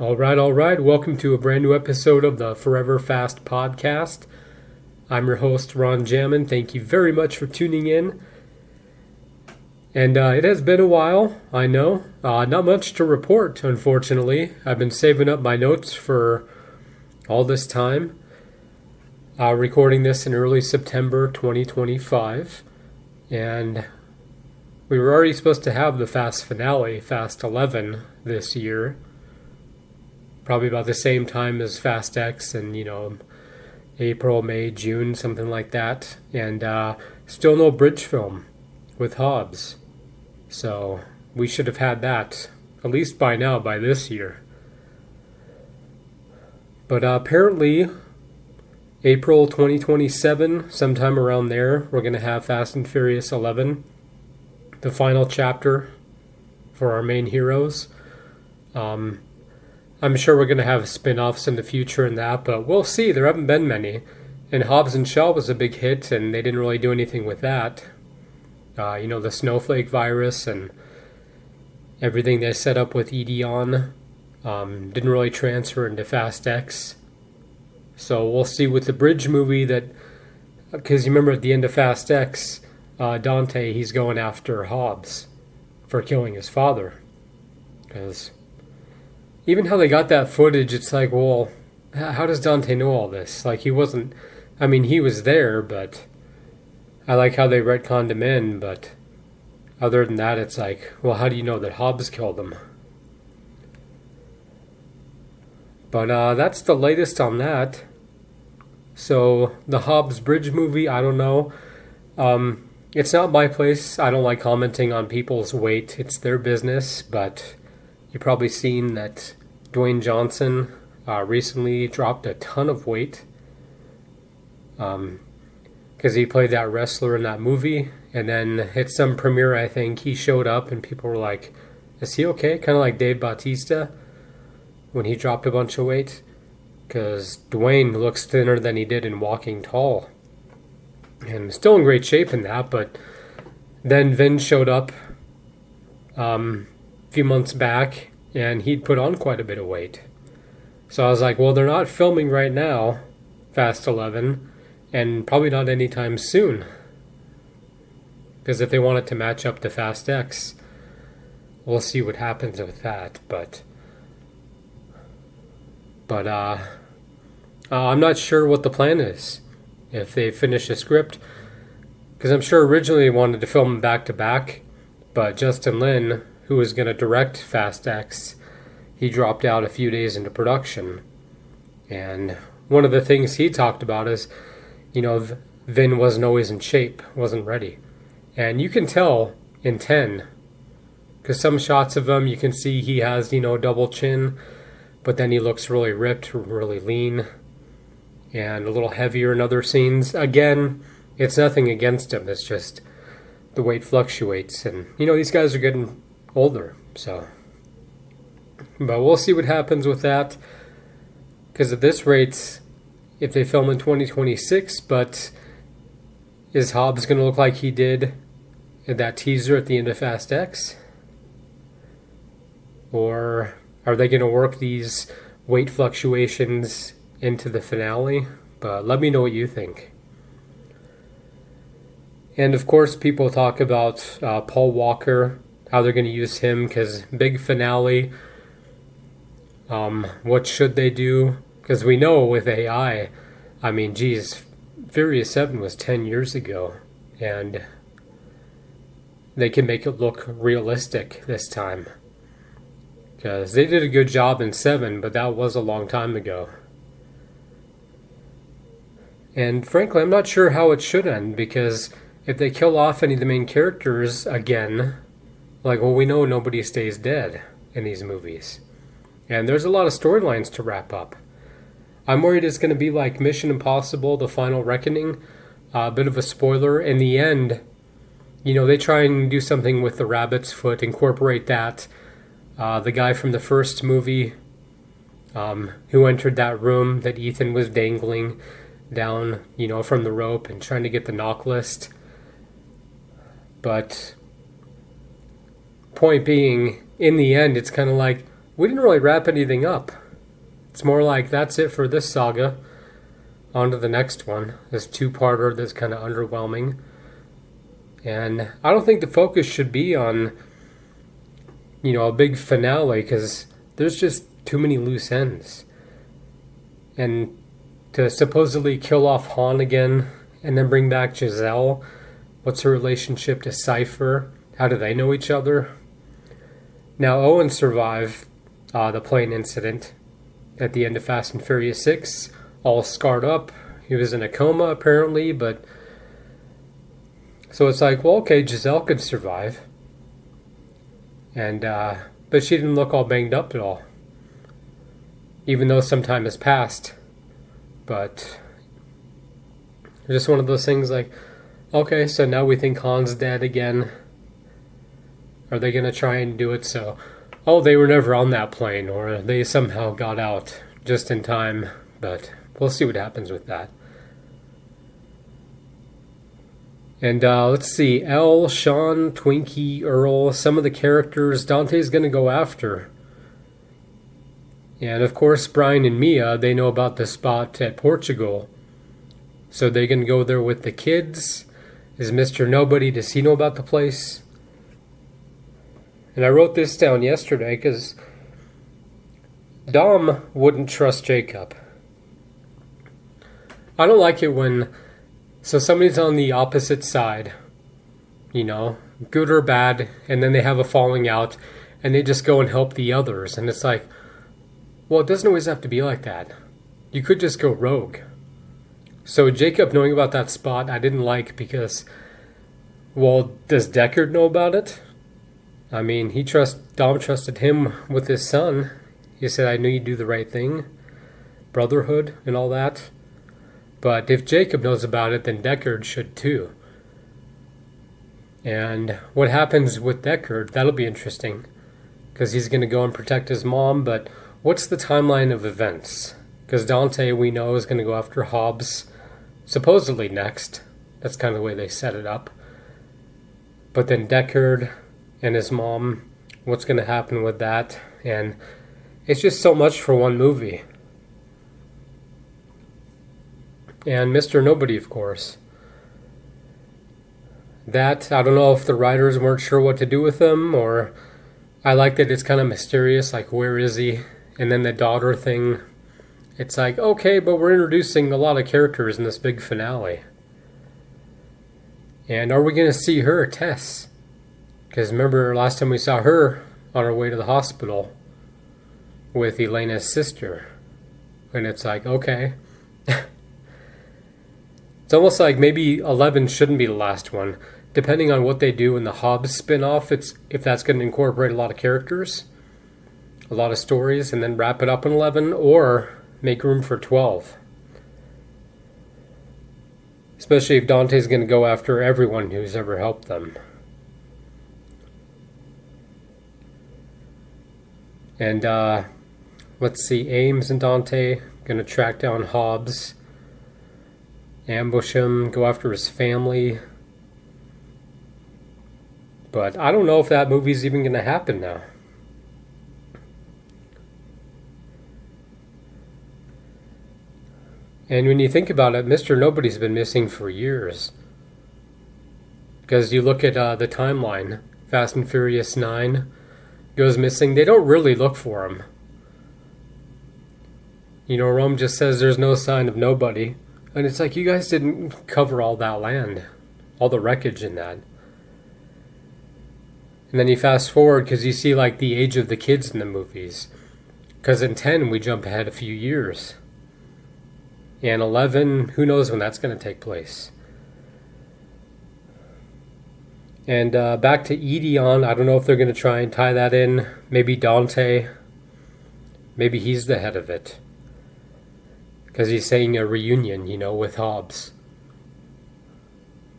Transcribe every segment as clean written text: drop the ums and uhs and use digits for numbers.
All right. Welcome to a brand new episode of the Forever Fast podcast. I'm your host, Ron Jammin. Thank you very much for tuning in. And it has been a while, I know. Not much to report, unfortunately. I've been saving up my notes for all this time. Recording this in early September 2025. And we were already supposed to have the Fast finale, Fast 11, this year. Probably about the same time as Fast X and, April, May, June, something like that. And still no bridge film with Hobbs. So we should have had that, at least by now, by this year. But apparently, April 2027, sometime around there, we're going to have Fast and Furious 11, the final chapter for our main heroes. I'm sure we're going to have spin-offs in the future in that, but we'll see. There haven't been many. And Hobbs and Shaw was a big hit, and they didn't really do anything with that. The snowflake virus and everything they set up with Edeon didn't really transfer into Fast X. So we'll see with the bridge movie that, because you remember at the end of Fast X, Dante, he's going after Hobbs for killing his father. Because even how they got that footage, it's like, well, how does Dante know all this? Like, he wasn't, he was there, but I like how they retconned him in, but other than that, it's like, well, how do you know that Hobbs killed him? But that's the latest on that. So, the Hobbs Bridge movie, I don't know. It's not my place. I don't like commenting on people's weight. It's their business, but you've probably seen that Dwayne Johnson recently dropped a ton of weight because he played that wrestler in that movie. And then at some premiere, I think, he showed up and people were like, is he okay? Kind of like Dave Bautista when he dropped a bunch of weight. Because Dwayne looks thinner than he did in Walking Tall. And still in great shape in that, but then Vin showed up a few months back, and he'd put on quite a bit of weight. So I was like, well, they're not filming right now, Fast 11, and probably not anytime soon. Because if they want it to match up to Fast X, we'll see what happens with that. But I'm not sure what the plan is if they finish the script. Because I'm sure originally they wanted to film them back to back, but Justin Lin, who was going to direct Fast X, he dropped out a few days into production. And one of the things he talked about is, Vin wasn't always in shape, wasn't ready. And you can tell in 10, because some shots of him, you can see he has, double chin, but then he looks really ripped, really lean, and a little heavier in other scenes. Again, it's nothing against him, it's just the weight fluctuates. And, these guys are getting older, so. But we'll see what happens with that. Because at this rate, if they film in 2026, but is Hobbs going to look like he did in that teaser at the end of Fast X? Or are they going to work these weight fluctuations into the finale? But let me know what you think. And of course, people talk about Paul Walker, how they're going to use him, because big finale. What should they do? Because we know with AI, Furious 7 was 10 years ago, and they can make it look realistic this time. Because they did a good job in 7, but that was a long time ago. And frankly, I'm not sure how it should end, because if they kill off any of the main characters again, we know nobody stays dead in these movies. And there's a lot of storylines to wrap up. I'm worried it's going to be like Mission Impossible, The Final Reckoning. A bit of a spoiler. In the end, they try and do something with the rabbit's foot, incorporate that. The guy from the first movie who entered that room that Ethan was dangling down, from the rope and trying to get the knock list. But point being, in the end, it's kind of like, we didn't really wrap anything up. It's more like that's it for this saga. On to the next one. This two-parter that's kind of underwhelming. And I don't think the focus should be on, a big finale, because there's just too many loose ends. And to supposedly kill off Han again and then bring back Giselle, what's her relationship to Cypher? How do they know each other? Now, Owen survived the plane incident at the end of Fast and Furious 6, all scarred up. He was in a coma, apparently, but... So it's like, well, okay, Giselle could survive. And, but she didn't look all banged up at all. Even though some time has passed. But... just one of those things like, okay, so now we think Han's dead again. Are they going to try and do it so... oh, they were never on that plane, or they somehow got out just in time, but we'll see what happens with that. And let's see, Elle, Sean, Twinkie, Earl, some of the characters Dante's going to go after. And of course, Brian and Mia, they know about the spot at Portugal. So they're going to go there with the kids. Is Mr. Nobody, does he know about the place? And I wrote this down yesterday because Dom wouldn't trust Jacob. I don't like it when... so somebody's on the opposite side, good or bad, and then they have a falling out, and they just go and help the others. And it's like, well, it doesn't always have to be like that. You could just go rogue. So Jacob knowing about that spot, I didn't like because, well, does Deckard know about it? I mean, Dom trusted him with his son. He said, I knew you'd do the right thing. Brotherhood and all that. But if Jacob knows about it, then Deckard should too. And what happens with Deckard, that'll be interesting. Because he's going to go and protect his mom, but what's the timeline of events? Because Dante, we know, is going to go after Hobbs, supposedly next. That's kind of the way they set it up. But then Deckard and his mom, what's going to happen with that? And it's just so much for one movie. And Mr. Nobody, of course. That, I don't know if the writers weren't sure what to do with him, or I like that it's kind of mysterious, like where is he? And then the daughter thing, it's like, okay, but we're introducing a lot of characters in this big finale. And are we going to see her, Tess? Because remember last time we saw her on her way to the hospital with Elena's sister. And it's like, okay. It's almost like maybe 11 shouldn't be the last one. Depending on what they do in the Hobbs spin-off, if that's going to incorporate a lot of characters, a lot of stories, and then wrap it up in 11, or make room for 12. Especially if Dante's going to go after everyone who's ever helped them. And let's see, Ames and Dante going to track down Hobbs, ambush him, go after his family. But I don't know if that movie's even going to happen now. And when you think about it, Mr. Nobody's been missing for years. Because you look at the timeline, Fast and Furious 9 goes missing. They don't really look for him. Rome just says there's no sign of nobody. And it's like, you guys didn't cover all that land. All the wreckage in that. And then you fast forward because you see like the age of the kids in the movies. Because in 10 we jump ahead a few years. And 11, who knows when that's going to take place. And back to Edeon, I don't know if they're going to try and tie that in. Maybe Dante. Maybe he's the head of it. Because he's saying a reunion, with Hobbs.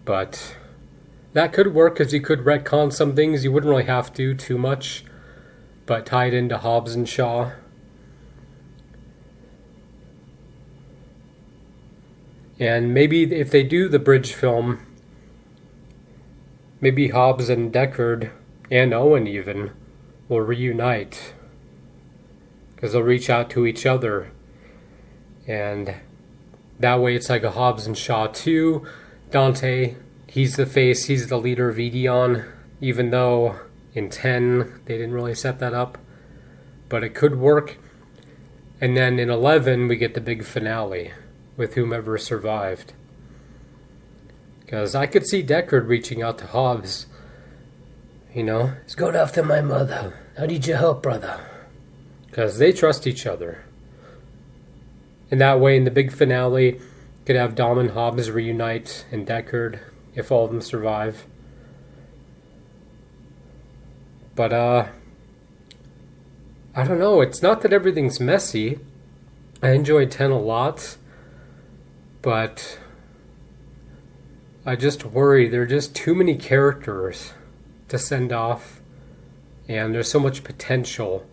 But that could work because you could retcon some things. You wouldn't really have to too much. But tie it into Hobbs and Shaw. And maybe if they do the bridge film, maybe Hobbs and Deckard, and Owen even, will reunite because they'll reach out to each other. And that way it's like a Hobbs and Shaw 2. Dante, he's the face, he's the leader of Edion, even though in 10 they didn't really set that up. But it could work. And then in 11 we get the big finale with whomever survived. Because I could see Deckard reaching out to Hobbs. He's going after my mother. I need your help, brother. Because they trust each other. And that way, in the big finale, could have Dom and Hobbs reunite and Deckard, if all of them survive. But, I don't know. It's not that everything's messy. I enjoyed 10 a lot. But I just worry there are just too many characters to send off, and there's so much potential.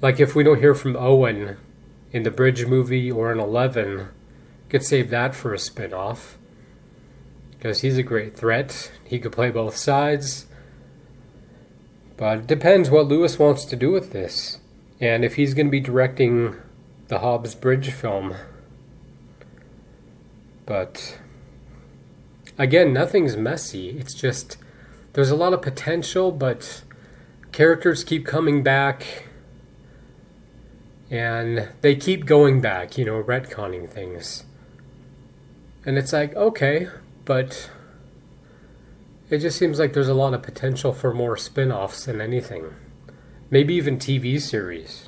Like if we don't hear from Owen in the Bridge movie or in 11, could save that for a spin-off, because he's a great threat. He could play both sides, but it depends what Lewis wants to do with this, and if he's going to be directing the Hobbs Bridge film. But again, nothing's messy. It's just there's a lot of potential, but characters keep coming back, and they keep going back, retconning things. And it's like, okay, but it just seems like there's a lot of potential for more spin-offs than anything. Maybe even TV series.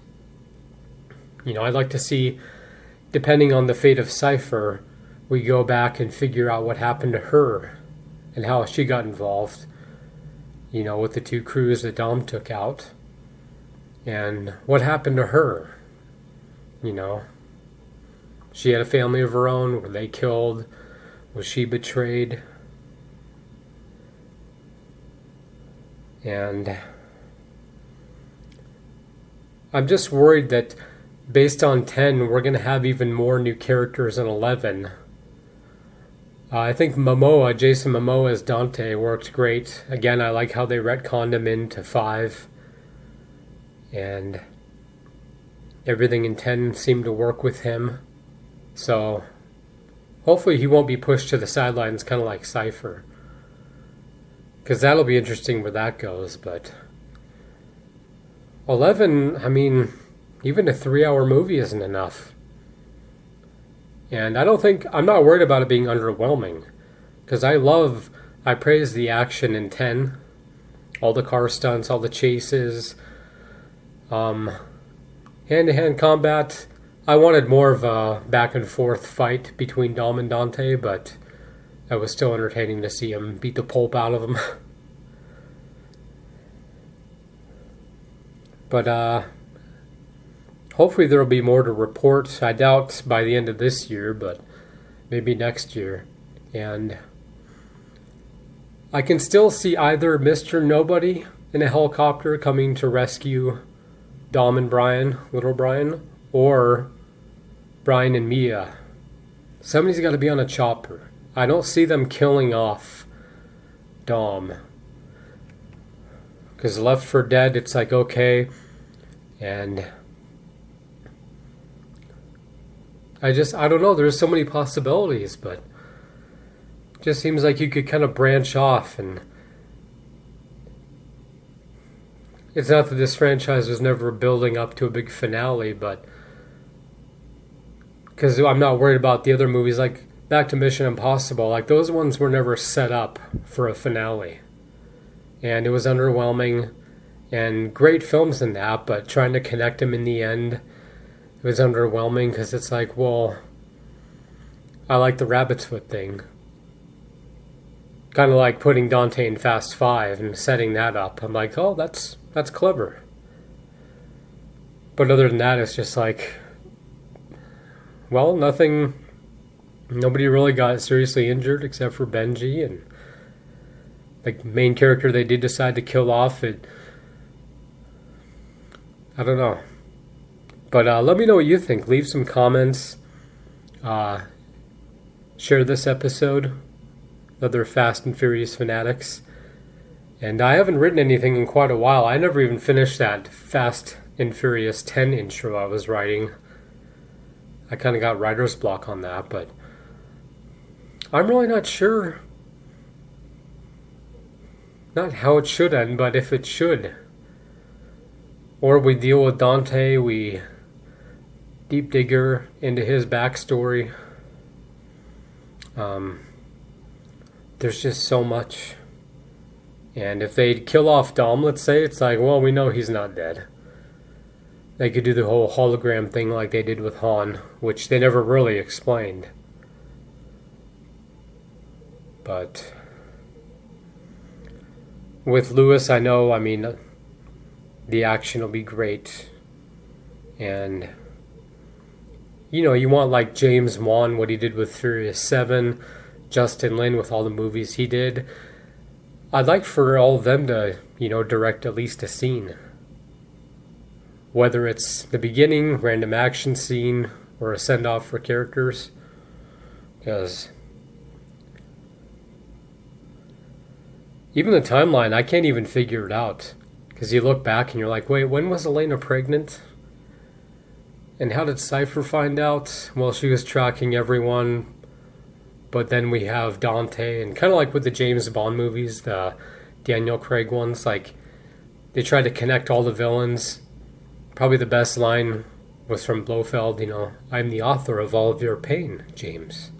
I'd like to see, depending on the fate of Cypher, we go back and figure out what happened to her and how she got involved. With the 2 crews that Dom took out. And what happened to her? She had a family of her own. Were they killed? Was she betrayed? And I'm just worried that based on 10, we're going to have even more new characters in 11. I think Jason Momoa as Dante worked great. Again, I like how they retconned him into 5. And everything in 10 seemed to work with him. So hopefully he won't be pushed to the sidelines, kind of like Cypher. Because that'll be interesting where that goes. But 11, even a 3-hour movie isn't enough. And I'm not worried about it being underwhelming. Because I praise the action in 10. All the car stunts, all the chases. Hand-to-hand combat. I wanted more of a back and forth fight between Dom and Dante, but it was still entertaining to see him beat the pulp out of him. But, hopefully there will be more to report. I doubt by the end of this year, but maybe next year. And I can still see either Mr. Nobody in a helicopter coming to rescue Dom and Brian, little Brian, or Brian and Mia. Somebody's got to be on a chopper. I don't see them killing off Dom. Because Left 4 Dead, it's like, okay, and I don't know, there's so many possibilities, but it just seems like you could kind of branch off. And it's not that this franchise was never building up to a big finale, but because I'm not worried about the other movies, like back to Mission Impossible, like those ones were never set up for a finale. And it was underwhelming, and great films in that, but trying to connect them in the end, it was underwhelming because it's like, well, I like the rabbit's foot thing. Kind of like putting Dante in Fast 5 and setting that up. I'm like, oh, that's clever. But other than that, it's just like, well, nobody really got seriously injured except for Benji, and the main character they did decide to kill off, I don't know. But let me know what you think. Leave some comments. Share this episode with other Fast and Furious fanatics. And I haven't written anything in quite a while. I never even finished that Fast in Furious 10 intro I was writing. I kind of got writer's block on that, but I'm really not sure. Not how it should end, but if it should. Or we deal with Dante, we deep digger into his backstory. There's just so much. And if they kill off Dom, let's say, it's like, well, we know he's not dead. They could do the whole hologram thing like they did with Han, which they never really explained. But with Lewis, I know, I mean, the action will be great. And, you know, you want like James Wan, what he did with Furious 7, Justin Lin with all the movies he did. I'd like for all of them to, you know, direct at least a scene. Whether it's the beginning, random action scene, or a send-off for characters. Because even the timeline, I can't even figure it out. Because you look back and you're like, wait, when was Elena pregnant? And how did Cypher find out? Well, she was tracking everyone. But then we have Dante, and kind of like with the James Bond movies, the Daniel Craig ones, like they tried to connect all the villains. Probably the best line was from Blofeld, you know, I'm the author of all of your pain, James.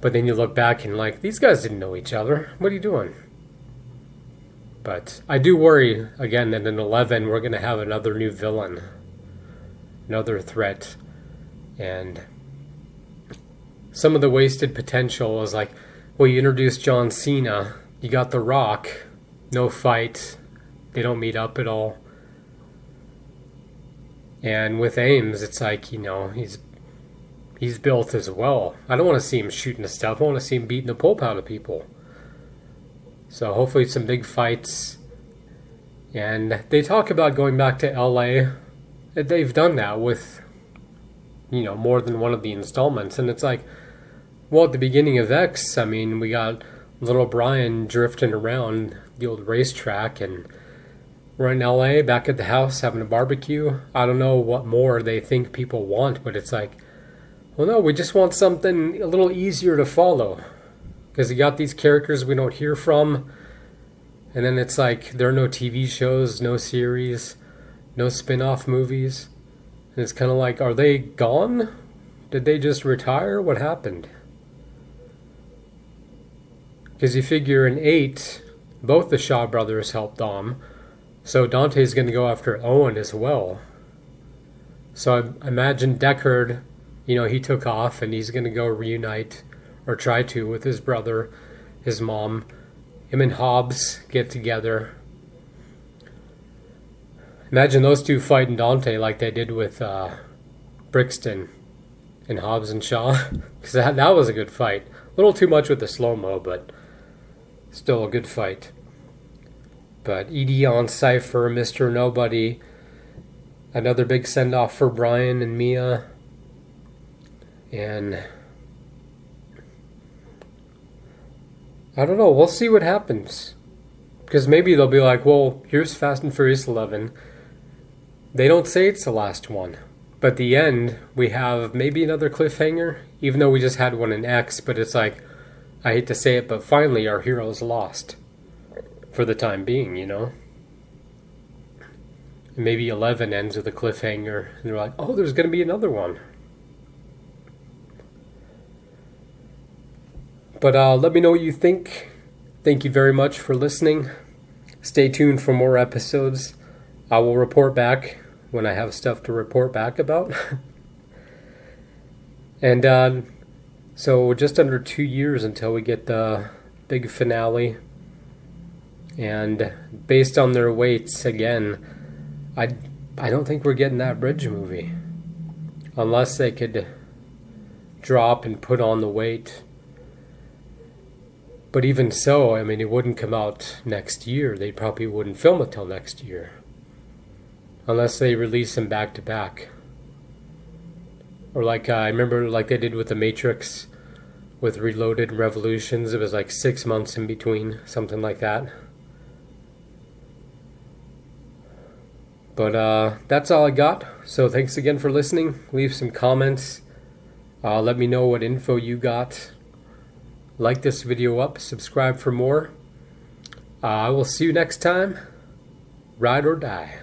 But then you look back and like, these guys didn't know each other. What are you doing? But I do worry, again, that in 11 we're going to have another new villain. Another threat. And some of the wasted potential is like, well, you introduced John Cena. You got The Rock. No fight. They don't meet up at all. And with Ames, it's like, you know, he's built as well. I don't want to see him shooting the stuff. I want to see him beating the pulp out of people. So hopefully some big fights. And they talk about going back to LA. They've done that with, you know, more than one of the installments. And it's like, well, at the beginning of X, I mean, we got little Brian drifting around the old racetrack, and we're in LA, back at the house, having a barbecue. I don't know what more they think people want, but it's like, well, no, we just want something a little easier to follow. Because you got these characters we don't hear from, and then it's like, there are no TV shows, no series, no spin-off movies. And it's kind of like, are they gone? Did they just retire? What happened? Because you figure in 8, both the Shaw brothers helped Dom. So Dante's going to go after Owen as well. So I imagine Deckard, you know, he took off and he's going to go reunite, or try to, with his brother, his mom. Him and Hobbs get together. Imagine those two fighting Dante like they did with Brixton and Hobbs and Shaw. Because that was a good fight. A little too much with the slow-mo, but still a good fight. But ED on Cypher, Mr. Nobody. Another big send-off for Brian and Mia. And I don't know, we'll see what happens. Because maybe they'll be like, well, here's Fast and Furious 11. They don't say it's the last one. But at the end, we have maybe another cliffhanger. Even though we just had one in X, but it's like, I hate to say it, but finally our hero's lost. For the time being, you know. And maybe 11 ends with a cliffhanger. And they're like, oh, there's going to be another one. But let me know what you think. Thank you very much for listening. Stay tuned for more episodes. I will report back when I have stuff to report back about. And so just under 2 years until we get the big finale. And based on their weights, again, I don't think we're getting that Bridge movie. Unless they could drop and put on the weight. But even so, I mean, it wouldn't come out next year. They probably wouldn't film it till next year. Unless they release them back to back. Or like, I remember like they did with The Matrix, with Reloaded and Revolutions. It was like 6 months in between, something like that. But that's all I got. So thanks again for listening. Leave some comments. Let me know what info you got. Like this video up. Subscribe for more. I will see you next time. Ride or die.